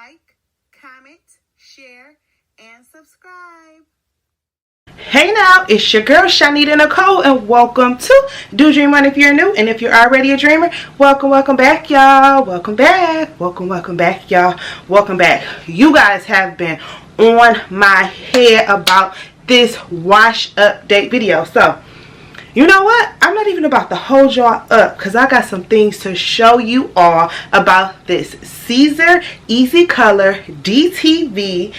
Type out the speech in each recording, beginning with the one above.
like, comment, share, and subscribe. Hey now, it's your girl ChonitaNicole, and welcome to Do Dream On if you're new, and if you're already a dreamer, welcome back, y'all. Welcome back, y'all. Welcome back. You guys have been on my head about this wash update video, so you know what? I'm not even about to hold y'all up because I got some things to show you all about this Siser EasyColor DTV.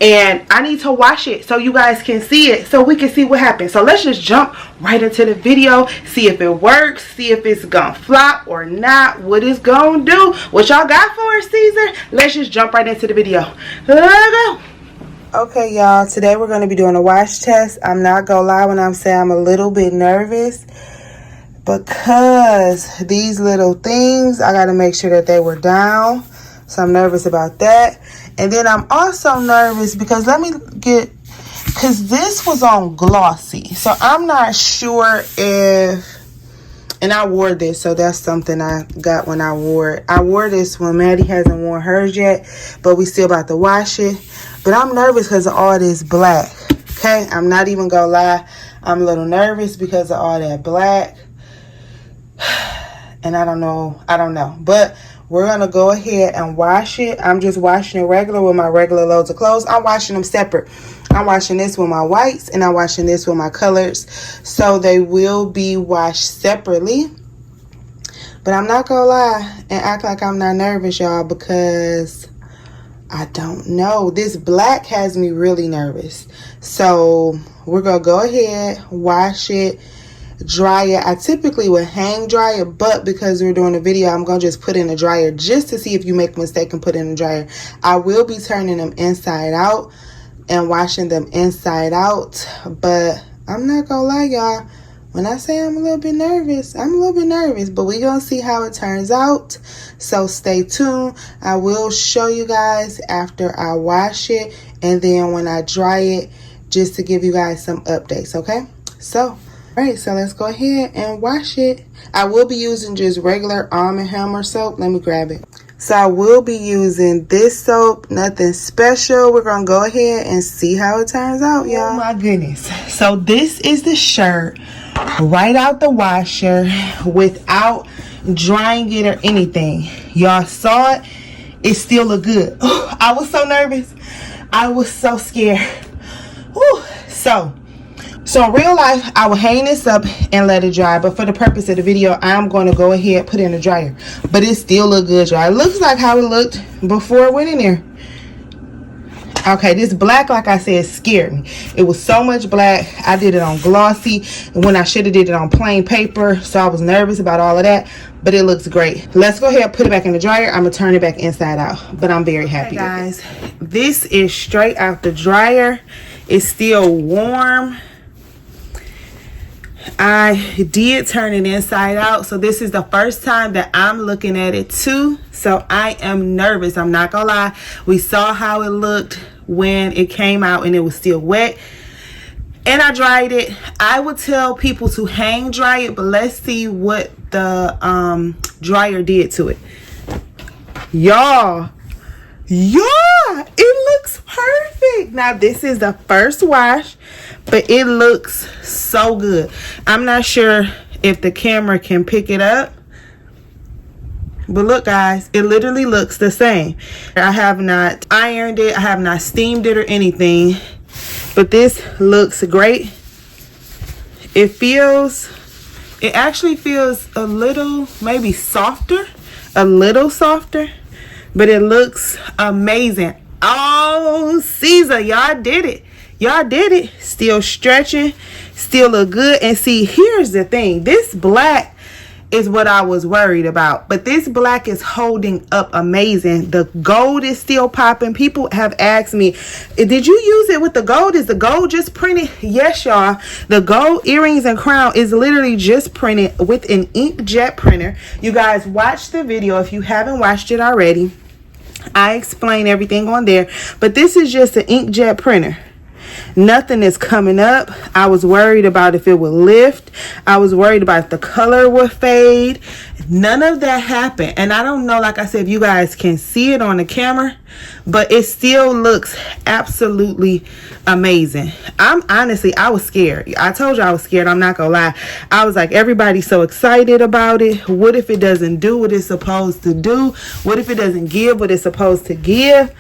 And I need to wash it so you guys can see it, so we can see what happens. So let's just jump right into the video, see if it works, see if it's gonna flop or not, what it's gonna do, what y'all got for us, Siser. Let's just jump right into the video. Let's go. Okay, y'all, today we're going to be doing a wash test. I'm not going to lie when I'm saying I'm a little bit nervous because these little things, I got to make sure that they were down. So I'm nervous about that. And then I'm also nervous because because this was on glossy. So I'm not sure if, and I wore this, so that's something I got when I wore it. I wore this when Maddie hasn't worn hers yet, but we still about to wash it. But I'm nervous because of all this black. Okay, I'm not even gonna lie. I'm a little nervous because of all that black. And I don't know. But we're gonna go ahead and wash it. I'm just washing it regular with my regular loads of clothes. I'm washing them separate. I'm washing this with my whites and I'm washing this with my colors. So they will be washed separately. But I'm not gonna lie and act like I'm not nervous, y'all, because I don't know. This black has me really nervous. So we're going to go ahead, wash it, dry it. I typically would hang dry it, but because we're doing a video, I'm going to just put in the dryer just to see if you make a mistake and put in the dryer. I will be turning them inside out and washing them inside out. But I'm not going to lie, y'all. When I say I'm a little bit nervous, I'm a little bit nervous, but we're going to see how it turns out. So stay tuned. I will show you guys after I wash it and then when I dry it, just to give you guys some updates, okay? So, all right, so let's go ahead and wash it. I will be using just regular Arm & Hammer soap. Let me grab it. So I will be using this soap, nothing special. We're going to go ahead and see how it turns out, y'all. Oh my goodness. So this is the shirt right out the washer without drying it or anything. Y'all saw it. It still looked good. I was so nervous. I was so scared. Whew. So in real life, I will hang this up and let it dry. But for the purpose of the video, I'm going to go ahead and put it in the dryer. But it still look good, y'all. It looks like how it looked before it went in there. Okay, this black, like I said, scared me. It was so much black. I did it on glossy when I should have did it on plain paper. So I was nervous about all of that. But it looks great. Let's go ahead and put it back in the dryer. I'm going to turn it back inside out. But I'm very happy. Hey guys, this is straight out the dryer. It's still warm. I did turn it inside out, so this is the first time that I'm looking at it too, so I am nervous. I'm not gonna lie. We saw how it looked when it came out and it was still wet, and I dried it. I would tell people to hang dry it, but let's see what the dryer did to it. Y'all, it looks perfect. Now this is the first wash, but it looks so good. I'm not sure if the camera can pick it up, but look guys, it literally looks the same. I have not ironed it, I have not steamed it or anything, but this looks great. It actually feels a little, maybe softer, a little softer, but it looks amazing. Oh, Siser, y'all did it. Y'all did it. Still stretching, still look good. And see, here's the thing. This black is what I was worried about. But this black is holding up amazing. The gold is still popping. People have asked me, did you use it with the gold? Is the gold just printed? Yes, y'all. The gold earrings and crown is literally just printed with an inkjet printer. You guys watch the video if you haven't watched it already. I explain everything on there. But this is just an inkjet printer. Nothing is coming up. I was worried about if it would lift. I was worried about if the color would fade. none of that happened. And I don't know, like I said, if you guys can see it on the camera, but it still looks absolutely amazing. I was scared. I told you I was scared. I'm not gonna lie. I was like, everybody's so excited about it. What if it doesn't do what it's supposed to do? What if it doesn't give what it's supposed to give?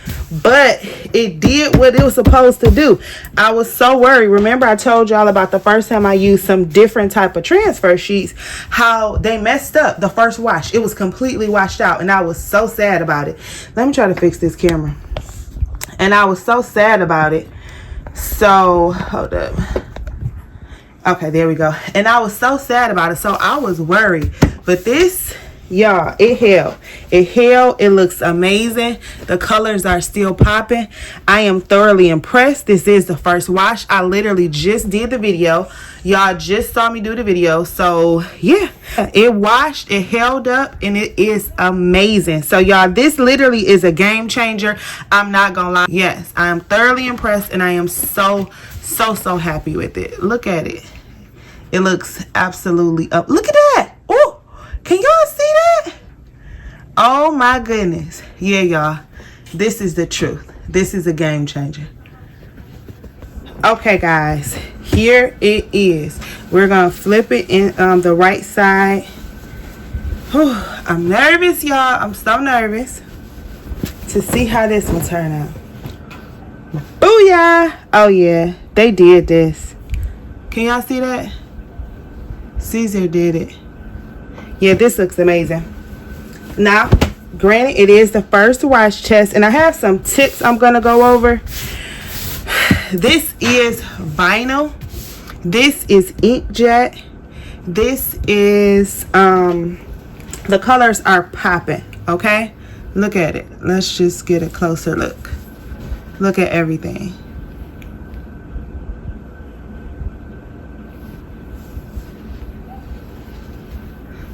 But it did what it was supposed to do. I was so worried. Remember, I told y'all about the first time I used some different type of transfer sheets, how they messed up the first wash. It was completely washed out, and I was so sad about it. Let me try to fix this camera. And I was so sad about it. So hold up. Okay, there we go. And I was so sad about it, so I was worried. But this, y'all, it held. It looks amazing. The colors are still popping. I am thoroughly impressed. This is the first wash. I literally just did the video. Y'all just saw me do the video. So yeah, it washed, it held up, and it is amazing. So y'all, this literally is a game changer. I'm not gonna lie. Yes, I am thoroughly impressed, and I am so happy with it. Look at it. It looks absolutely up. Look at that. Oh, can y'all see that? Oh my goodness. Yeah, y'all, this is the truth. This is a game changer. Okay, guys, here it is. We're gonna flip it in the right side. Whew, I'm nervous, y'all. I'm so nervous to see how this one turn out. Booyah! Oh yeah, they did this. Can y'all see that? Siser did it. Yeah, this looks amazing. Now, granted, it is the first wash test, and I have some tips I'm gonna go over. This is vinyl. This is inkjet. This is the colors are popping. Okay, look at it. Let's just get a closer look. Look at everything.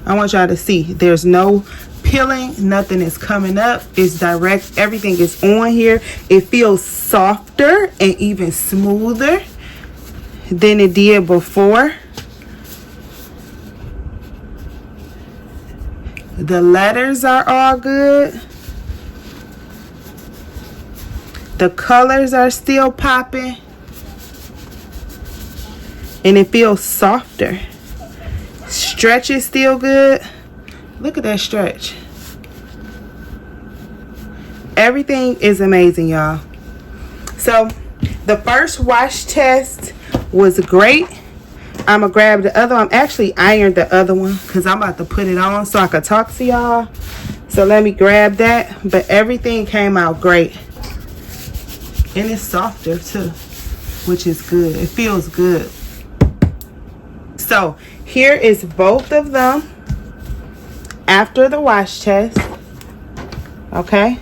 I want y'all to see there's no peeling, nothing is coming up. It's direct. Everything is on here. It feels softer and even smoother than it did before. The letters are all good. The colors are still popping, and it feels softer. Stretch is still good. Look at that stretch. Everything is amazing, y'all. So the first wash test was great. I'm gonna grab the other one. I'm actually ironed the other one because I'm about to put it on so I could talk to y'all. So let me grab that. But everything came out great, and it's softer too, which is good. It feels good. So here is both of them after the wash test. Okay,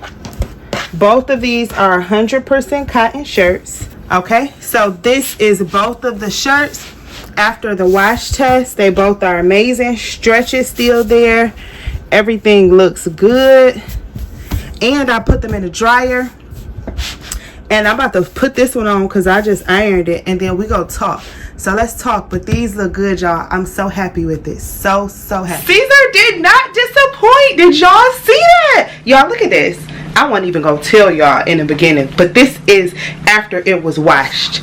both of these are 100% cotton shirts. Okay, so this is both of the shirts after the wash test. They both are amazing. Stretch is still there. Everything looks good. And I put them in the dryer, and I'm about to put this one on because I just ironed it, and then we go talk. So let's talk. But these look good, y'all. I'm so happy with this. So happy. Siser did not disappoint. Did y'all see that? Y'all, look at this. I wasn't even gonna tell y'all in the beginning, but this is after it was washed.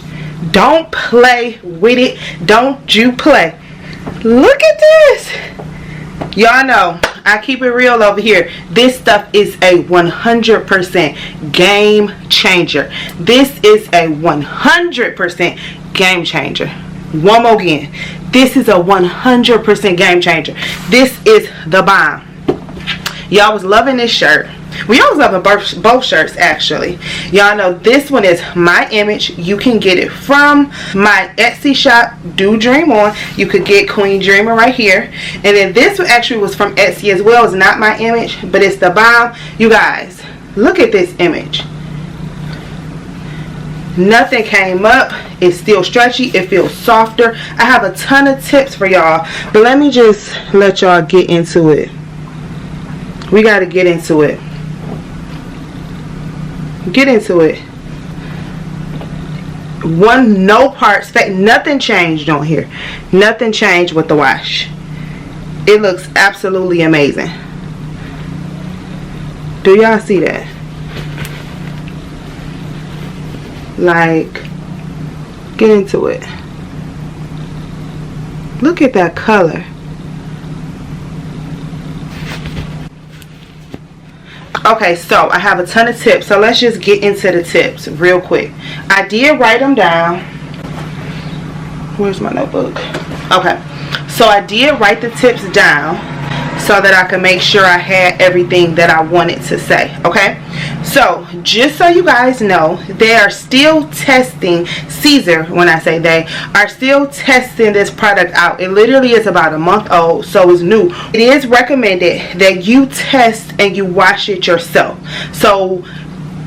Don't play with it. Don't you play. Look at this. Y'all know I keep it real over here. This stuff is a 100% game changer. This is a 100% game changer. One more again. This is a 100% game changer. This is the bomb. Y'all was loving this shirt. We always loving both shirts, actually. Y'all know this one is my image. You can get it from my Etsy shop, Do Dream On. You could get Queen Dreamer right here. And then this one actually was from Etsy as well. It's not my image, but it's the bomb. You guys, look at this image. Nothing came up. It's still stretchy. It feels softer. I have a ton of tips for y'all, but let me just let y'all get into it. We got to get into it. Get into it. No parts, nothing changed on here. Nothing changed with the wash. It looks absolutely amazing. Do y'all see that? Like, get into it. Look at that color. Okay, so I have a ton of tips, so let's just get into the tips real quick. I did write them down. Where's my notebook? Okay, so I did write the tips down so that I can make sure I had everything that I wanted to say. Okay, so just so you guys know, they are still testing, Siser, when I say they, are still testing this product out. It literally is about a month old, so it's new. It is recommended that you test and you wash it yourself. So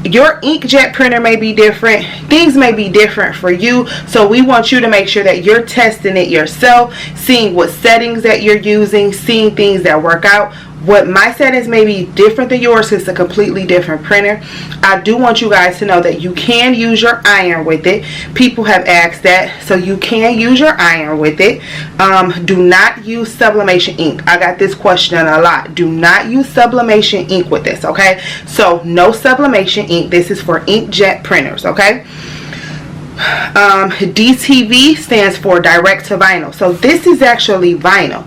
your inkjet printer may be different, things may be different for you, so we want you to make sure that you're testing it yourself, seeing what settings that you're using, seeing things that work out. What my settings may be different than yours, it's a completely different printer. I do want you guys to know that you can use your iron with it. People have asked that, so you can use your iron with it. Do not use sublimation ink. I got this question a lot. Do not use sublimation ink with this, okay? So no sublimation ink. This is for inkjet printers, okay? DTV stands for direct to vinyl. So this is actually vinyl.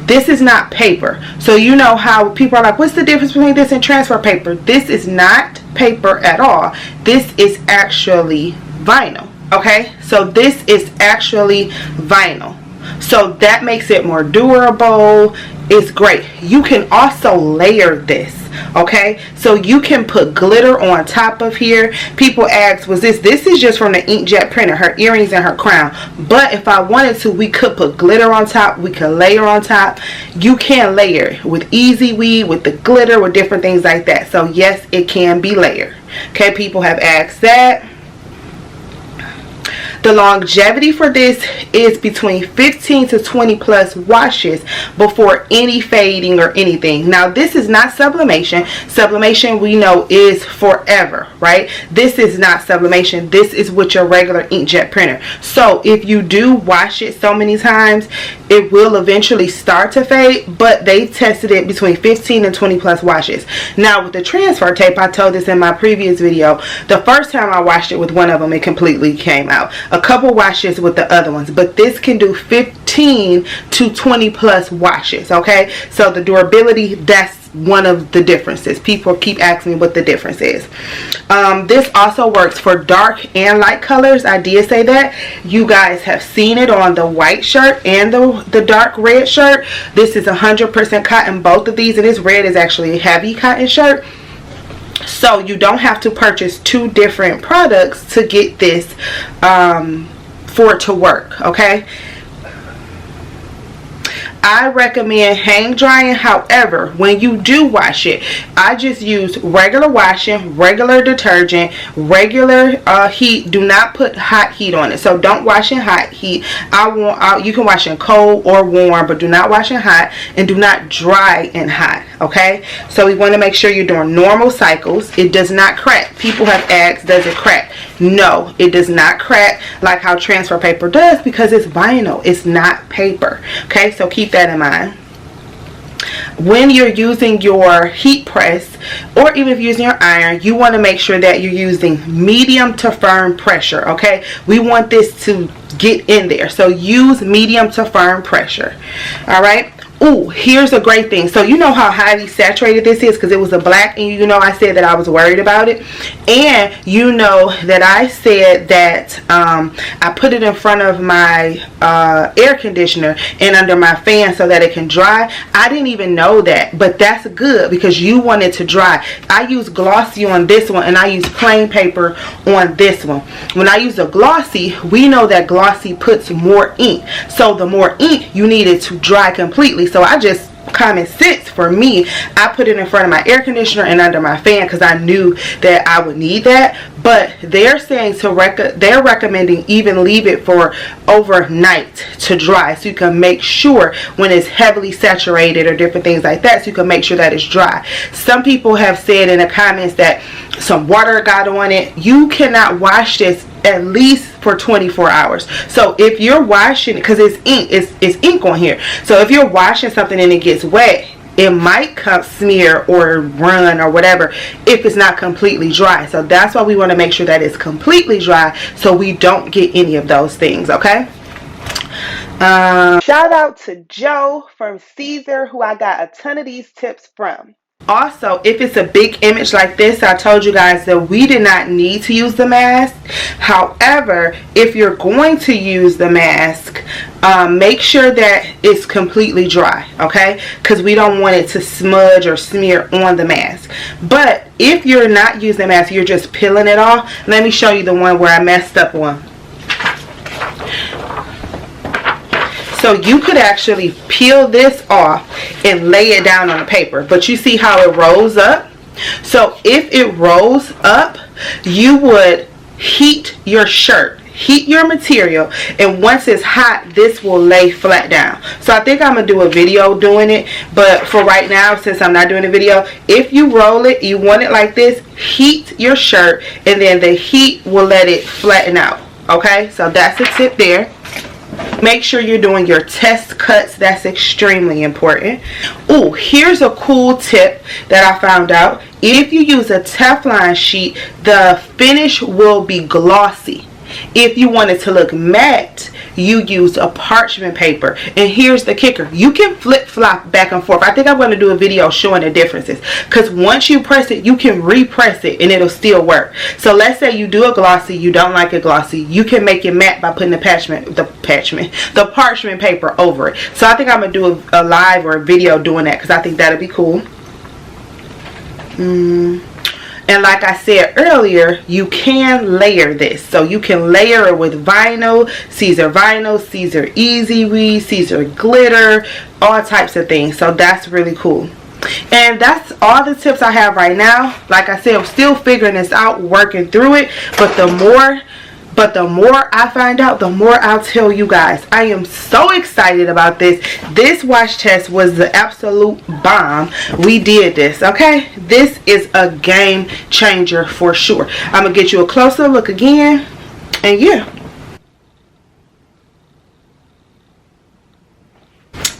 This is not paper. So you know how people are like, what's the difference between this and transfer paper? This is not paper at all. This is actually vinyl. Okay, so this is actually vinyl. So that makes it more durable. It's great. You can also layer this. Okay, so you can put glitter on top of here. People ask, was this is just from the inkjet printer, her earrings and her crown. But if I wanted to, we could put glitter on top, we could layer on top. You can layer with easy weed, with the glitter, with different things like that. So yes, it can be layered. Okay, people have asked that. The longevity for this is between 15 to 20 plus washes before any fading or anything. Now this is not sublimation. Sublimation we know is forever, right? This is not sublimation. This is with your regular inkjet printer. So if you do wash it so many times, it will eventually start to fade, but they tested it between 15 and 20 plus washes. Now with the transfer tape, I told this in my previous video, the first time I washed it with one of them, it completely came out. A couple washes with the other ones, but this can do 15 to 20 plus washes. Okay, so the durability, that's one of the differences. People keep asking me what the difference is. This also works for dark and light colors. I did say that. You guys have seen it on the white shirt and the dark red shirt. This is 100% cotton, both of these, and this red is actually a heavy cotton shirt. So you don't have to purchase two different products to get this for it to work. Okay, I recommend hang drying. However, when you do wash it, I just use regular washing, regular detergent, regular heat. Do not put hot heat on it. So don't wash in hot heat. You can wash in cold or warm, but do not wash in hot, and do not dry in hot. Okay, so we want to make sure you're doing normal cycles. It does not crack. People have asked, does it crack? No, it does not crack like how transfer paper does, because it's vinyl. It's not paper. Okay, so keep that in mind. When you're using your heat press, or even if you're using your iron, you want to make sure that you're using medium to firm pressure. Okay, we want this to get in there, so use medium to firm pressure. All right. Ooh, here's a great thing. So you know how highly saturated this is, because it was a black, and you know I said that I was worried about it, and you know that I said that I put it in front of my air conditioner and under my fan so that it can dry. I didn't even know that, but that's good because you want it to dry. I use glossy on this one, and I use plain paper on this one. When I use a glossy, we know that glossy puts more ink, so the more ink you need it to dry completely. So I just, common sense for me, I put it in front of my air conditioner and under my fan because I knew that I would need that. But they're saying they're recommending even leave it for overnight to dry, so you can make sure when it's heavily saturated or different things like that, so you can make sure that it's dry. Some people have said in the comments that some water got on it. You cannot wash this at least for 24 hours. So if you're washing, because it's ink, it's ink on here, so if you're washing something and it gets wet, it might come smear or run or whatever if it's not completely dry. So that's why we want to make sure that it's completely dry so we don't get any of those things. Okay. Shout out to Joe from Siser, who I got a ton of these tips from. Also, if it's a big image like this, I told you guys that we did not need to use the mask. However, if you're going to use the mask, make sure that it's completely dry, okay? Because we don't want it to smudge or smear on the mask. But if you're not using the mask, you're just peeling it off. Let me show you the one where I messed up on. So you could actually peel this off and lay it down on the paper. But you see how it rolls up? So if it rolls up, you would heat your shirt, heat your material, and once it's hot, this will lay flat down. So I think I'm going to do a video doing it. But for right now, since I'm not doing a video, if you roll it, you want it like this, heat your shirt, and then the heat will let it flatten out. Okay, so that's a tip there. Make sure you're doing your test cuts. That's extremely important. Oh, here's a cool tip that I found out. If you use a Teflon sheet, the finish will be glossy. If you want it to look matte, you use a parchment paper. And here's the kicker. You can flip-flop back and forth. I think I'm going to do a video showing the differences. Because once you press it, you can repress it and it'll still work. So let's say you do a glossy, you don't like it glossy. You can make it matte by putting the parchment paper over it. So I think I'm going to do a live or a video doing that because I think that'll be cool. And like I said earlier, you can layer this. So you can layer it with vinyl, Siser Easy Weed, Siser Glitter, all types of things. So that's really cool. And that's all the tips I have right now. Like I said, I'm still figuring this out, working through it. But the more I find out, the more I'll tell you guys. I am so excited about this. This wash test was the absolute bomb. We did this, okay? This is a game changer for sure. I'm going to get you a closer look again. And yeah.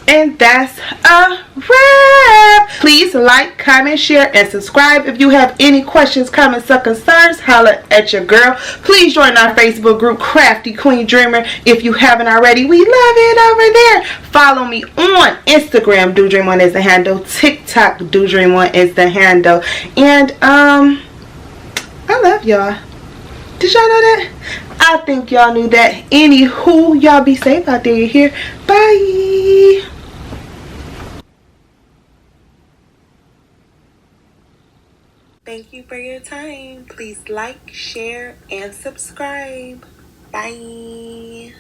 And that's a wrap. Please like, comment, share, and subscribe. If you have any questions, comments, or concerns, holla at your girl. Please join our Facebook group, Crafty Queen Dreamer. If you haven't already, we love it over there. Follow me on Instagram, Do Dream One is the handle. TikTok, Do Dream One is the handle. And I love y'all. Did y'all know that? I think y'all knew that. Anywho, y'all be safe out there. You hear? Bye. Thank you for your time. Please like, share, and subscribe. Bye.